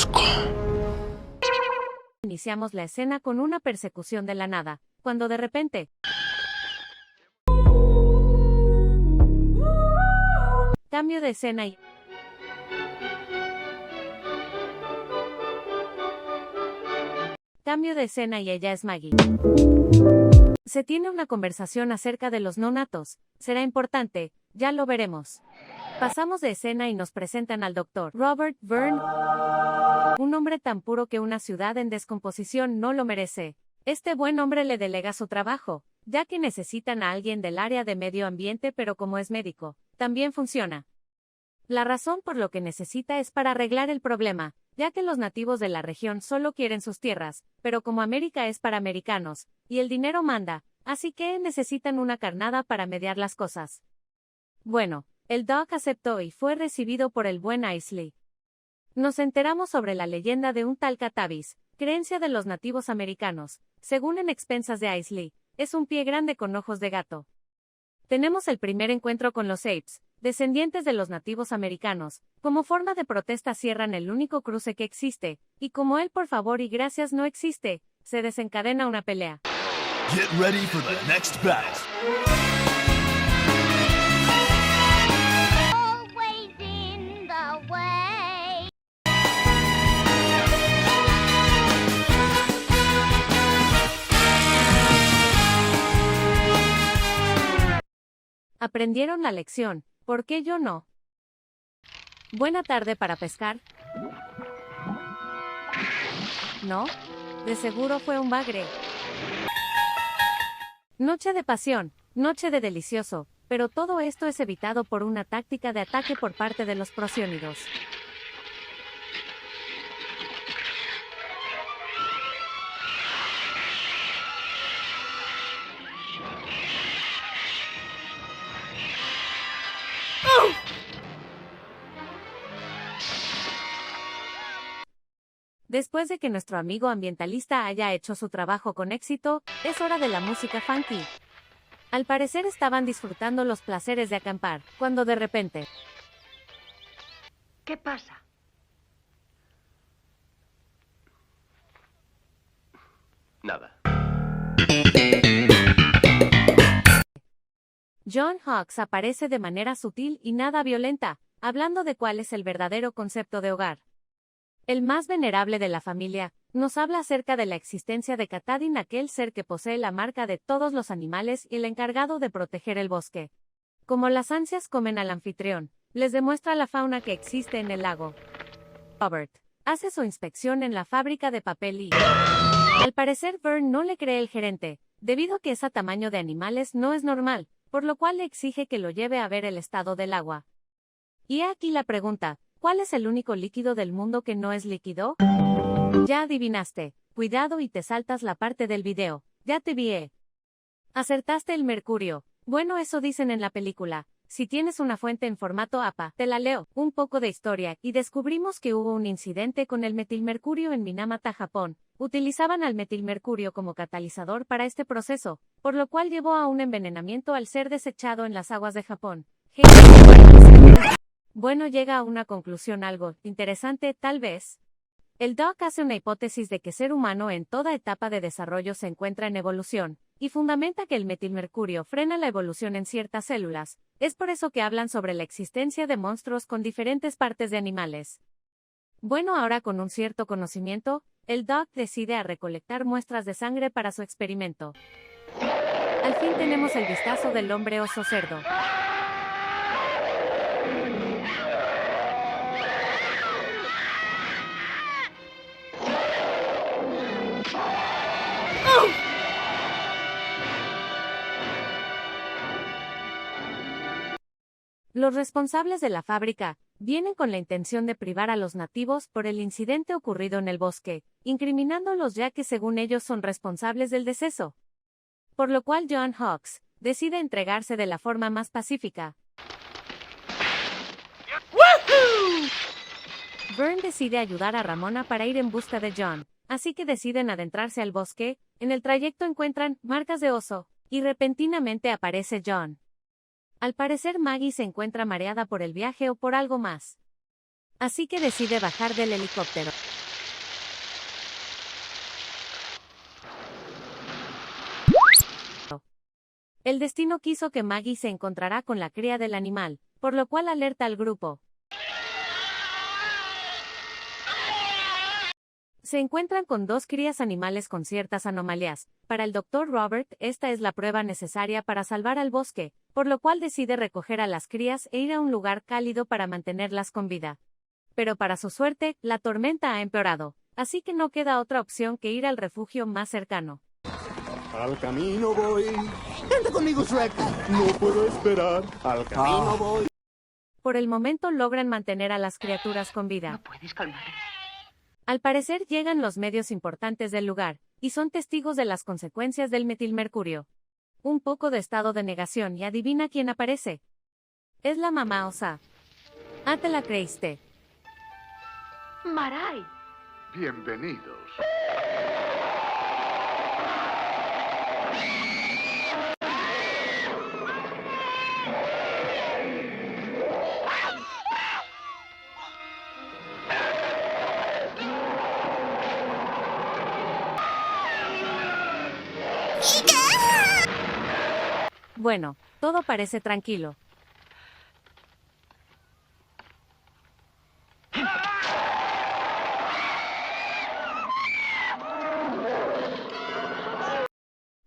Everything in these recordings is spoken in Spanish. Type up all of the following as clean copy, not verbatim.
asco. Iniciamos la escena con una persecución de la nada, cuando de repente... Cambio de escena y... Cambio de escena y ella es Maggie. Se tiene una conversación acerca de los nonatos. Será importante, ya lo veremos. Pasamos de escena y nos presentan al Dr. Robert Byrne, un hombre tan puro que una ciudad en descomposición no lo merece. Este buen hombre le delega su trabajo, ya que necesitan a alguien del área de medio ambiente, pero como es médico, también funciona. La razón por lo que necesita es para arreglar el problema, ya que los nativos de la región solo quieren sus tierras, pero como América es para americanos, y el dinero manda, así que necesitan una carnada para mediar las cosas. Bueno, el Doc aceptó y fue recibido por el buen Isley. Nos enteramos sobre la leyenda de un tal Catavis, creencia de los nativos americanos, según en expensas de Isley, es un pie grande con ojos de gato. Tenemos el primer encuentro con los Apes, descendientes de los nativos americanos. Como forma de protesta cierran el único cruce que existe, y como él por favor y gracias no existe, se desencadena una pelea. Get ready for the next battle. Always in the way. Aprendieron la lección, ¿por qué yo no? Buena tarde para pescar. ¿No? De seguro fue un bagre. Noche de pasión, noche de delicioso, pero todo esto es evitado por una táctica de ataque por parte de los prosiónidos. Después de que nuestro amigo ambientalista haya hecho su trabajo con éxito, es hora de la música funky. Al parecer estaban disfrutando los placeres de acampar, cuando de repente... ¿Qué pasa? Nada. John Hawkes aparece de manera sutil y nada violenta, hablando de cuál es el verdadero concepto de hogar. El más venerable de la familia, nos habla acerca de la existencia de Katadin, aquel ser que posee la marca de todos los animales y el encargado de proteger el bosque. Como las ansias comen al anfitrión, les demuestra la fauna que existe en el lago. Robert hace su inspección en la fábrica de papel y... Al parecer Byrne no le cree el gerente, debido a que ese tamaño de animales no es normal, por lo cual le exige que lo lleve a ver el estado del agua. Y aquí la pregunta, ¿cuál es el único líquido del mundo que no es líquido? Ya adivinaste, cuidado y te saltas la parte del video, ya te vi. Acertaste el mercurio, bueno eso dicen en la película, si tienes una fuente en formato APA, te la leo, un poco de historia, y descubrimos que hubo un incidente con el metilmercurio en Minamata, Japón, utilizaban al metilmercurio como catalizador para este proceso, por lo cual llevó a un envenenamiento al ser desechado en las aguas de Japón. Bueno, llega a una conclusión algo interesante, tal vez. El Doc hace una hipótesis de que el ser humano en toda etapa de desarrollo se encuentra en evolución, y fundamenta que el metilmercurio frena la evolución en ciertas células. Es por eso que hablan sobre la existencia de monstruos con diferentes partes de animales. Bueno, ahora con un cierto conocimiento, el Doc decide a recolectar muestras de sangre para su experimento. Al fin tenemos el vistazo del hombre oso cerdo. Los responsables de la fábrica vienen con la intención de privar a los nativos por el incidente ocurrido en el bosque, incriminándolos ya que según ellos son responsables del deceso. Por lo cual John Hawkes decide entregarse de la forma más pacífica. Byrne decide ayudar a Ramona para ir en busca de John, así que deciden adentrarse al bosque. En el trayecto encuentran marcas de oso, y repentinamente aparece John. Al parecer Maggie se encuentra mareada por el viaje o por algo más. así que decide bajar del helicóptero. El destino quiso que Maggie se encontrará con la cría del animal, por lo cual alerta al grupo. Se encuentran con dos crías animales con ciertas anomalías. Para el Dr. Robert, esta es la prueba necesaria para salvar al bosque, por lo cual decide recoger a las crías e ir a un lugar cálido para mantenerlas con vida. Pero para su suerte, la tormenta ha empeorado, así que no queda otra opción que ir al refugio más cercano. Al camino voy. Vente conmigo, Shrek. No puedo esperar. Al camino voy. Por el momento logran mantener a las criaturas con vida. No puedes calmar. Al parecer llegan los medios importantes del lugar, y son testigos de las consecuencias del metilmercurio. Un poco de estado de negación y adivina quién aparece. Es la mamá Osa. Ah, te la creíste. Maray. Bienvenidos. Bueno, todo parece tranquilo.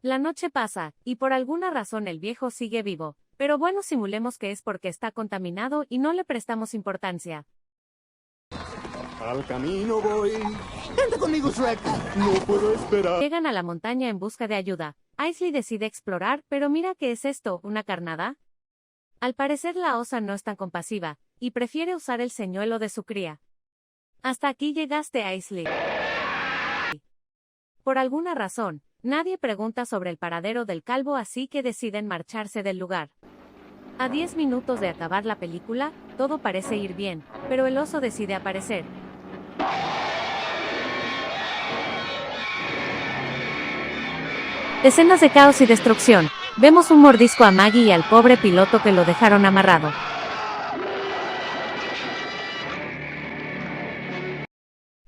La noche pasa, y por alguna razón el viejo sigue vivo, pero bueno, simulemos que es porque está contaminado y no le prestamos importancia. Al camino voy. Vente conmigo, Shrek. No puedo esperar. Llegan a la montaña en busca de ayuda. Aisley decide explorar, pero mira ¿qué es esto? ¿Una carnada? Al parecer la osa no es tan compasiva, y prefiere usar el señuelo de su cría. Hasta aquí llegaste, Aisley. Por alguna razón, nadie pregunta sobre el paradero del calvo, así que deciden marcharse del lugar. A 10 minutos de acabar la película, todo parece ir bien, pero el oso decide aparecer. Escenas de caos y destrucción. Vemos un mordisco a Maggie y al pobre piloto que lo dejaron amarrado.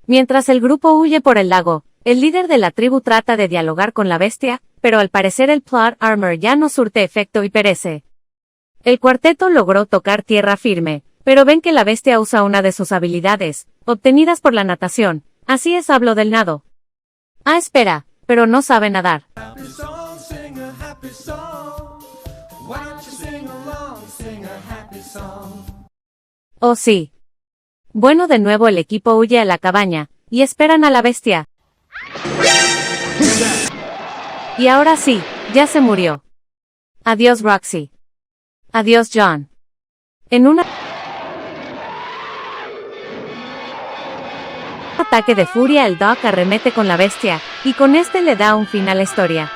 Mientras el grupo huye por el lago, el líder de la tribu trata de dialogar con la bestia, pero al parecer el plot armor ya no surte efecto y perece. El cuarteto logró tocar tierra firme, pero ven que la bestia usa una de sus habilidades, obtenidas por la natación. Así es, hablo del nado. Ah, espera, pero no sabe nadar. Oh sí. Bueno, de nuevo el equipo huye a la cabaña, y esperan a la bestia. Y ahora sí, ya se murió. Adiós Roxy. Adiós John. En un ataque de furia el Doc arremete con la bestia, y con este le da un fin a la historia.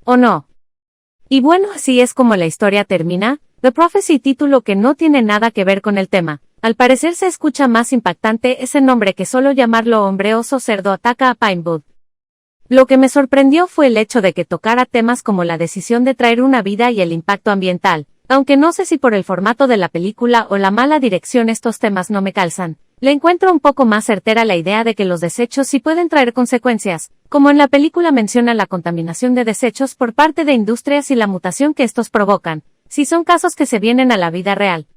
¿O no? Y bueno, así es como la historia termina. The Prophecy, título que no tiene nada que ver con el tema. Al parecer se escucha más impactante ese nombre que solo llamarlo hombre oso cerdo ataca a Pinewood. Lo que me sorprendió fue el hecho de que tocara temas como la decisión de traer una vida y el impacto ambiental, aunque no sé si por el formato de la película o la mala dirección estos temas no me calzan. Le encuentro un poco más certera la idea de que los desechos sí pueden traer consecuencias, como en la película menciona la contaminación de desechos por parte de industrias y la mutación que estos provocan, si son casos que se vienen a la vida real.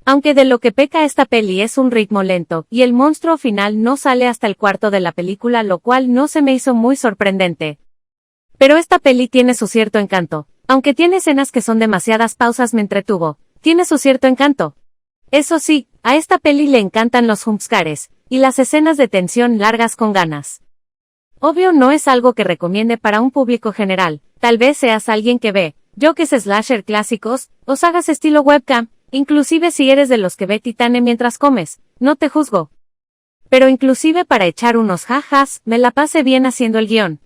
Aunque de lo que peca esta peli es un ritmo lento, y el monstruo final no sale hasta el cuarto de la película, lo cual no se me hizo muy sorprendente. Pero esta peli tiene su cierto encanto, aunque tiene escenas que son demasiadas pausas me entretuvo, tiene su cierto encanto. Eso sí, a esta peli le encantan los jumpscares, y las escenas de tensión largas con ganas. Obvio no es algo que recomiende para un público general, tal vez seas alguien que ve, jokes slasher clásicos, o sagas estilo webcam, inclusive si eres de los que ve Titane mientras comes, no te juzgo. Pero inclusive para echar unos jajas, me la pasé bien haciendo el guión.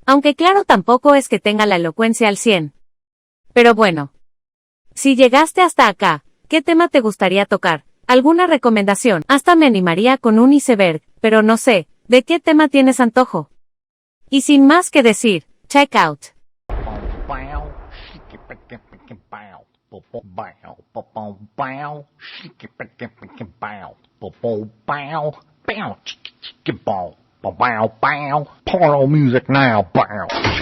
Aunque claro tampoco es que tenga la elocuencia al 100. Pero bueno. Si llegaste hasta acá, ¿qué tema te gustaría tocar? ¿Alguna recomendación? Hasta me animaría con un iceberg, pero no sé, ¿de qué tema tienes antojo? Y sin más que decir, check out. bow, bow, bow, bow, bow, bow, bow, bow, bow, bow, bow, porno music now, bow.